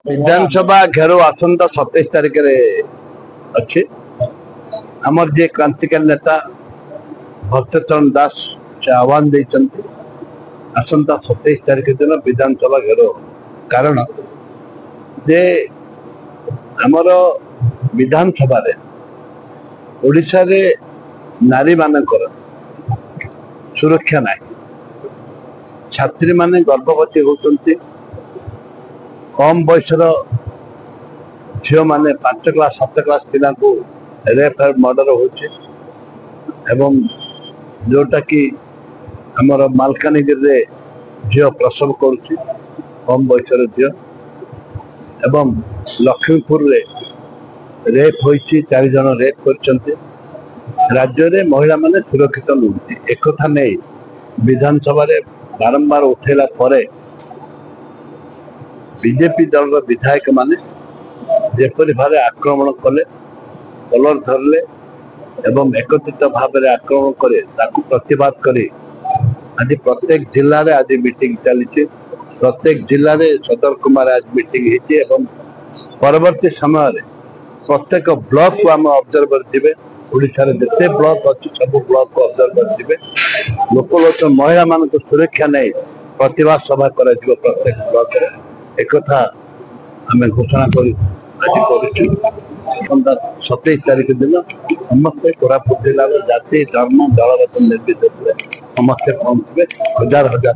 विधानसभा घेरो आसंता 27 तारिख अच्छे आमर जे क्रांतिकारी नेता भक्तचरण दास से आह्वान देते आसंता 27 तारिख दिन विधानसभा घेरो कारण जे आमर विधानसभा ओडिशा रे नारी मानकर सुरक्षा ना छात्री माने गर्भवती होती कम बयसर झील मैंने 5 क्लास 7 क्लास पिला रेप मर्डर होचे एवं जोटा कि आमर मालकानगिरी झील प्रसव करुच्ची कम बयसर झील एवं लक्ष्मीपुर रे रेप होइची 4 जन रेप कर राज्य रे महिला माने सुरक्षित नुहति एक कथा नहीं विधानसभा रे बारंबार उठेला परे बीजेपी दल विधायक माने जेपरी भाव आक्रमण कले कलर धरले एवं एकत्रित भाव में आक्रमण करे ताकू प्रतिवाद करे आज प्रत्येक जिले में आज मीटिंग चली प्रत्येक जिले में सदर कुमार आज मीटिंग होती एवं परवर्ती समय प्रत्येक ब्लॉक को आम ऑब्जर्वर जीवे ओडिशा रे जते ब्लॉक अच्छी सब ब्लॉक को ऑब्जर्वर जीवे लोकलोचन महिला मान सुरक्षा नहीं प्रतिवाद सभा कर प्रत्येक ब्लॉक रे एक आम घोषणा कर 27 तारिख दिन समस्ते कोरापुट जिला जाति धर्म दलगत निर्विशेष समस्ते पहुंचे हजार हजार